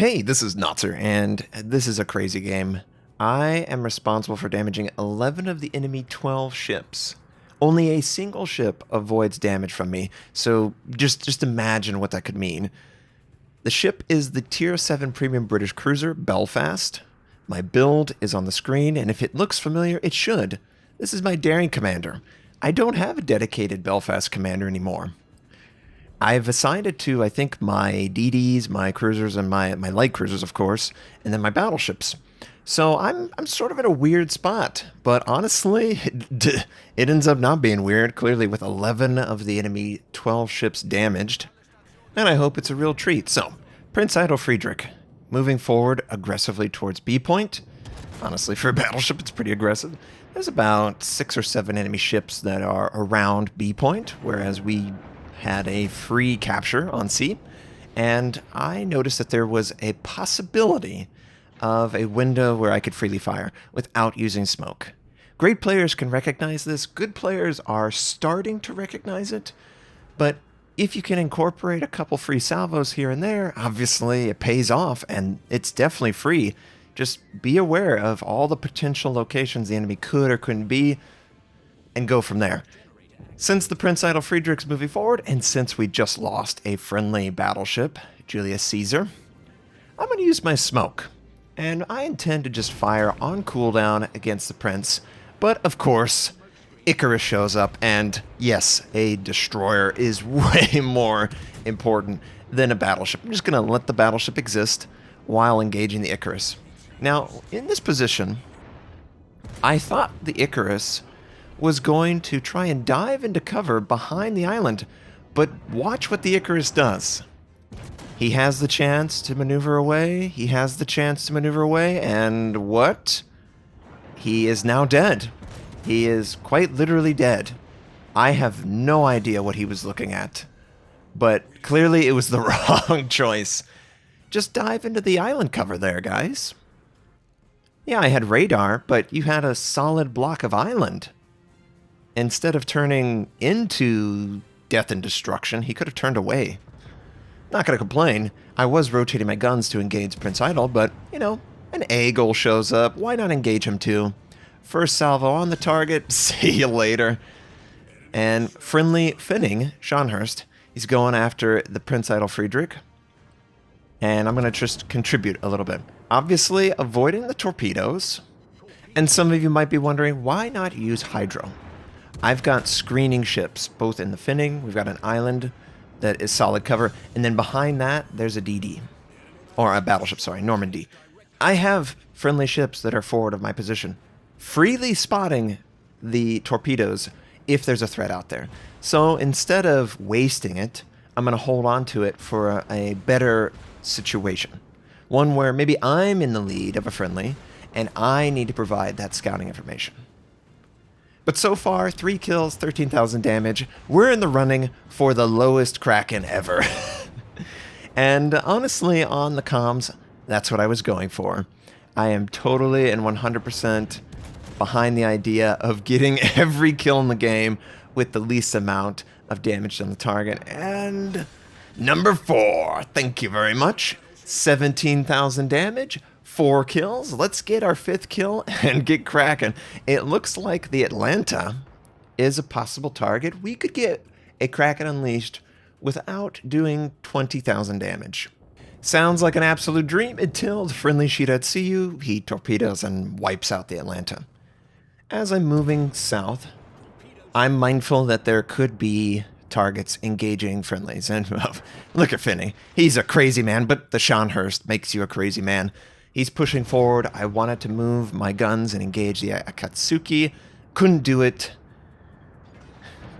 Hey, this is Notser, and this is a crazy game. I am responsible for damaging 11 of the enemy 12 ships. Only a single ship avoids damage from me, so just imagine what that could mean. The ship is the Tier 7 Premium British Cruiser, Belfast. My build is on the screen, and if it looks familiar, it should. This is my daring commander. I don't have a dedicated Belfast commander anymore. I've assigned it to, I think, my DDs, my cruisers, and my light cruisers, of course, and then my battleships. So I'm sort of at a weird spot, but honestly, it ends up not being weird, clearly with 11 of the enemy 12 ships damaged. And I hope it's a real treat. So, Prince Idle Friedrich, moving forward aggressively towards B point. Honestly, for a battleship, it's pretty aggressive. There's about 6 or 7 enemy ships that are around B point, whereas we had a free capture on C, and I noticed that there was a possibility of a window where I could freely fire without using smoke. Great players can recognize this. Good players are starting to recognize it, but if you can incorporate a couple free salvos here and there, obviously it pays off, and it's definitely free. Just be aware of all the potential locations the enemy could or couldn't be, and go from there. Since the Prince Idle Friedrich's moving forward, and since we just lost a friendly battleship, Julius Caesar, I'm going to use my smoke. And I intend to just fire on cooldown against the Prince. But, of course, Icarus shows up, and yes, a destroyer is way more important than a battleship. I'm just going to let the battleship exist while engaging the Icarus. Now, in this position, I thought the Icarus was going to try and dive into cover behind the island, but watch what the Icarus does. He has the chance to maneuver away, and what? He is now dead. He is quite literally dead. I have no idea what he was looking at, but clearly it was the wrong choice. Just dive into the island cover there, guys. Yeah, I had radar, but you had a solid block of island. Instead of turning into death and destruction, he could have turned away. Not going to complain. I was rotating my guns to engage Prince Idle, but, you know, an A goal shows up. Why not engage him too? First salvo on the target. See you later. And friendly Finning, Scharnhorst, he's going after the Prince Idle Friedrich. And I'm going to just contribute a little bit. Obviously, avoiding the torpedoes. And some of you might be wondering, why not use Hydro? I've got screening ships, both in the Finning. We've got an island that is solid cover, and then behind that, there's a DD. Or a battleship, sorry, Normandy. I have friendly ships that are forward of my position, freely spotting the torpedoes if there's a threat out there. So instead of wasting it, I'm going to hold on to it for a better situation. One where maybe I'm in the lead of a friendly, and I need to provide that scouting information. But so far, 3 kills, 13,000 damage. We're in the running for the lowest kraken ever. And honestly, on the comms, that's what I was going for. I am totally and 100% behind the idea of getting every kill in the game with the least amount of damage on the target. And number 4, thank you very much. 17,000 damage. 4 kills. Let's get our 5th kill and get cracking. It looks like the Atlanta is a possible target. We could get a Kraken unleashed without doing 20,000 damage. Sounds like an absolute dream until the friendly Shiratsuyu, he torpedoes and wipes out the Atlanta. As I'm moving south, I'm mindful that there could be targets engaging friendlies. And look at Finney. He's a crazy man, but the Scharnhorst makes you a crazy man. He's pushing forward. I wanted to move my guns and engage the Akatsuki. Couldn't do it.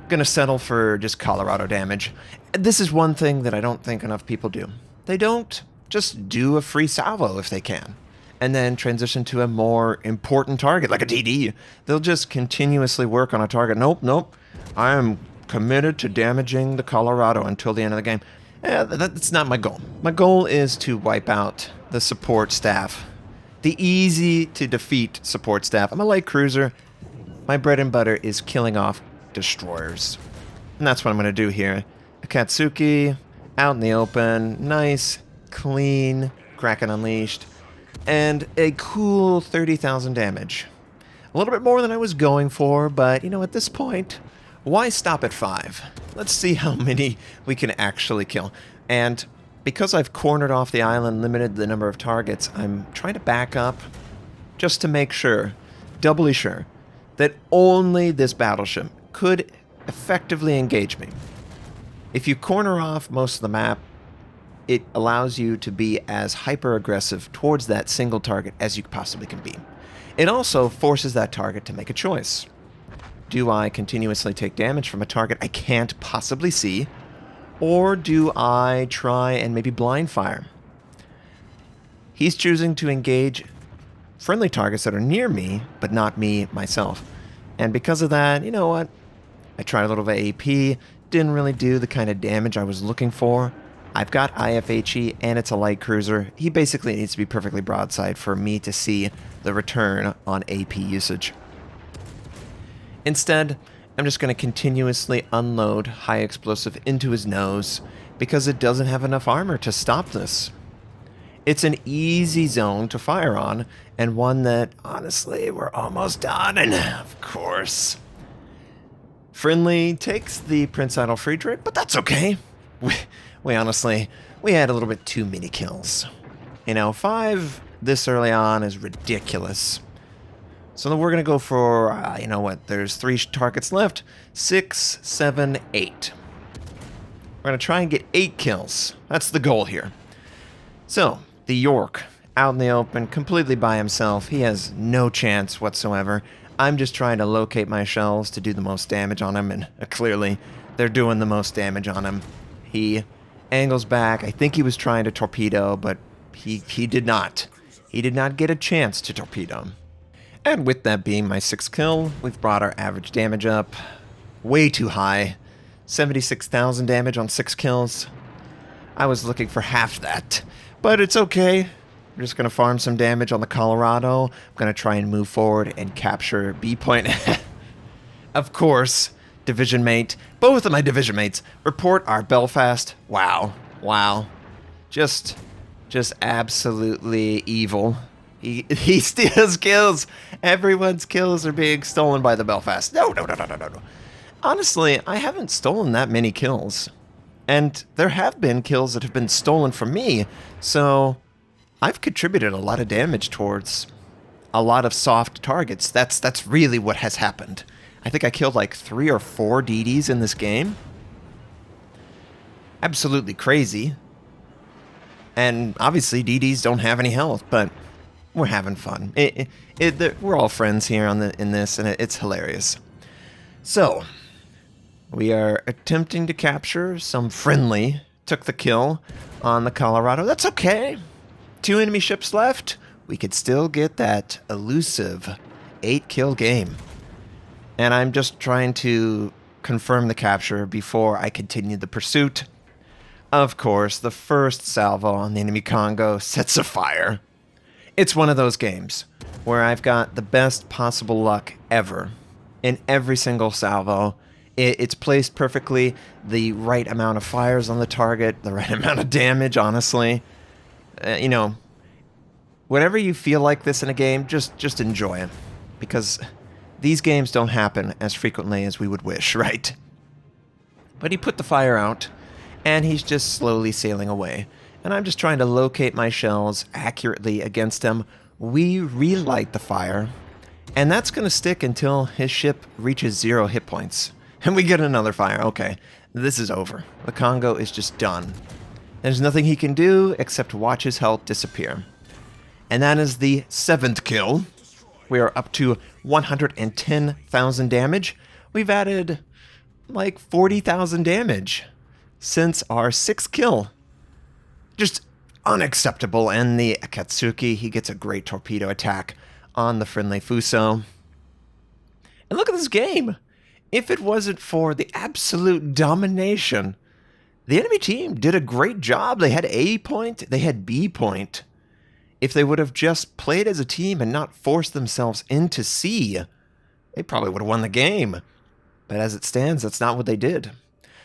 Gonna settle for just Colorado damage. This is one thing that I don't think enough people do. They don't just do a free salvo if they can, and then transition to a more important target, like a DD. They'll just continuously work on a target. Nope. I am committed to damaging the Colorado until the end of the game. That's not my goal. My goal is to wipe out the support staff. The easy to defeat support staff. I'm a light cruiser. My bread and butter is killing off destroyers. And that's what I'm going to do here. Akatsuki, out in the open, nice, clean, Kraken unleashed, and a cool 30,000 damage. A little bit more than I was going for, but, you know, at this point, why stop at 5? Let's see how many we can actually kill. And because I've cornered off the island, limited the number of targets, I'm trying to back up just to make sure, doubly sure, that only this battleship could effectively engage me. If you corner off most of the map, it allows you to be as hyper-aggressive towards that single target as you possibly can be. It also forces that target to make a choice. Do I continuously take damage from a target I can't possibly see, or do I try and maybe blind fire? He's choosing to engage friendly targets that are near me, but not me myself. And because of that, you know what? I tried a little bit of AP, didn't really do the kind of damage I was looking for. I've got IFHE and it's a light cruiser. He basically needs to be perfectly broadside for me to see the return on AP usage. Instead, I'm just going to continuously unload high explosive into his nose because it doesn't have enough armor to stop this. It's an easy zone to fire on, and one that, honestly, we're almost done, and of course, Friendly takes the Prince Idol Friedrich, but that's okay. We honestly, we had a little bit too many kills. You know, 5 this early on is ridiculous. So then we're going to go for, you know what, there's 3 targets left. 6, 7, 8. We're going to try and get 8 kills. That's the goal here. So, the York, out in the open, completely by himself. He has no chance whatsoever. I'm just trying to locate my shells to do the most damage on him, and clearly, they're doing the most damage on him. He angles back. I think he was trying to torpedo, but he did not. He did not get a chance to torpedo. And with that being my 6th kill, we've brought our average damage up way too high. 76,000 damage on 6 kills. I was looking for half that, but it's okay. I'm just going to farm some damage on the Colorado. I'm going to try and move forward and capture B point. Of course, division mate. Both of my division mates report our Belfast. Wow. Wow. Just absolutely evil. He steals kills. Everyone's kills are being stolen by the Belfast. No. Honestly, I haven't stolen that many kills. And there have been kills that have been stolen from me, so I've contributed a lot of damage towards a lot of soft targets. That's really what has happened. I think I killed like 3 or 4 DDs in this game. Absolutely crazy. And obviously DDs don't have any health, but we're having fun. We're all friends here in this, and it's hilarious. So, we are attempting to capture some friendly. Took the kill on the Colorado. That's okay. 2 enemy ships left. We could still get that elusive 8-kill game. And I'm just trying to confirm the capture before I continue the pursuit. Of course, the first salvo on the enemy Congo sets a fire. It's one of those games where I've got the best possible luck ever. In every single salvo, it's placed perfectly, the right amount of fires on the target, the right amount of damage, honestly. You know, whenever you feel like this in a game, just enjoy it. Because these games don't happen as frequently as we would wish, right? But he put the fire out, and he's just slowly sailing away. And I'm just trying to locate my shells accurately against him. We relight the fire, and that's going to stick until his ship reaches 0 hit points. And we get another fire. Okay, this is over. The Congo is just done. There's nothing he can do except watch his health disappear. And that is the 7th kill. We are up to 110,000 damage. We've added like 40,000 damage since our 6th kill. Just unacceptable. And the Akatsuki, he gets a great torpedo attack on the friendly Fuso. And look at this game. If it wasn't for the absolute domination, the enemy team did a great job. They had A point, they had B point. If they would have just played as a team and not forced themselves into C, they probably would have won the game. But as it stands, that's not what they did.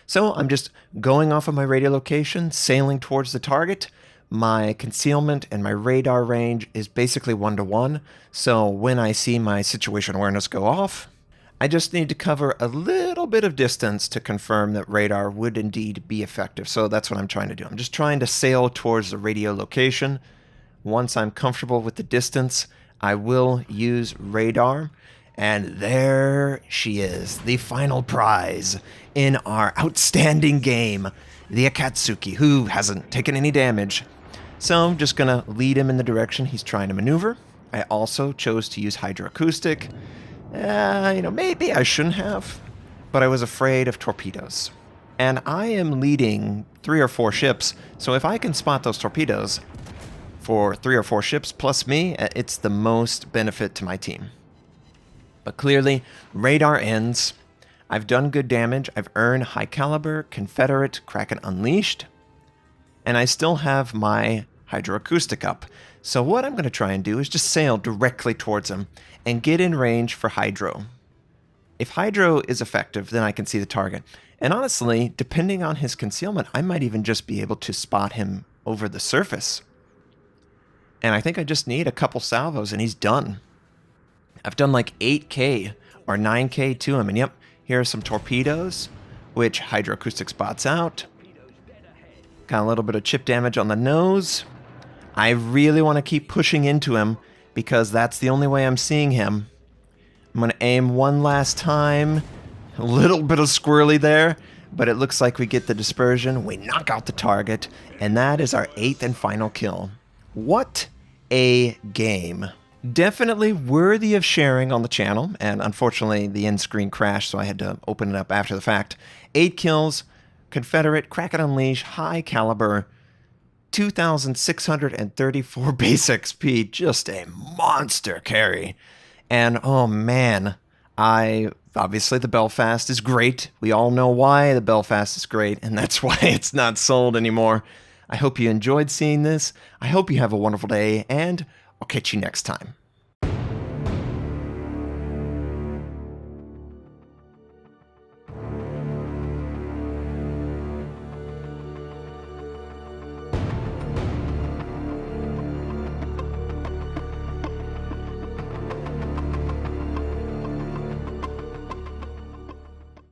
So I'm just going off of my radio location, sailing towards the target, my concealment and my radar range is basically 1-to-1, so when I see my situation awareness go off, I just need to cover a little bit of distance to confirm that radar would indeed be effective. So that's what I'm trying to do. I'm just trying to sail towards the radio location. Once I'm comfortable with the distance, I will use radar. And there she is, the final prize in our outstanding game, the Akatsuki, who hasn't taken any damage. So I'm just going to lead him in the direction he's trying to maneuver. I also chose to use hydroacoustic. Maybe I shouldn't have, but I was afraid of torpedoes. And I am leading 3 or 4 ships, so if I can spot those torpedoes for 3 or 4 ships plus me, it's the most benefit to my team. But clearly, radar ends. I've done good damage. I've earned high caliber, Confederate, Kraken Unleashed, and I still have my hydroacoustic up. So what I'm going to try and do is just sail directly towards him and get in range for hydro. If hydro is effective, then I can see the target. And honestly, depending on his concealment, I might even just be able to spot him over the surface. And I think I just need a couple salvos and he's done. I've done like 8k or 9k to him. And yep, here are some torpedoes, which hydroacoustic spots out. Got a little bit of chip damage on the nose. I really want to keep pushing into him because that's the only way I'm seeing him. I'm going to aim one last time. A little bit of squirrely there, but it looks like we get the dispersion. We knock out the target, and that is our 8th and final kill. What a game. Definitely worthy of sharing on the channel, and unfortunately the end screen crashed, so I had to open it up after the fact. 8 kills, Confederate, Kraken Unleash, high caliber, 2,634 base XP, just a monster carry. And oh man, obviously the Belfast is great. We all know why the Belfast is great, and that's why it's not sold anymore. I hope you enjoyed seeing this. I hope you have a wonderful day, and I'll catch you next time.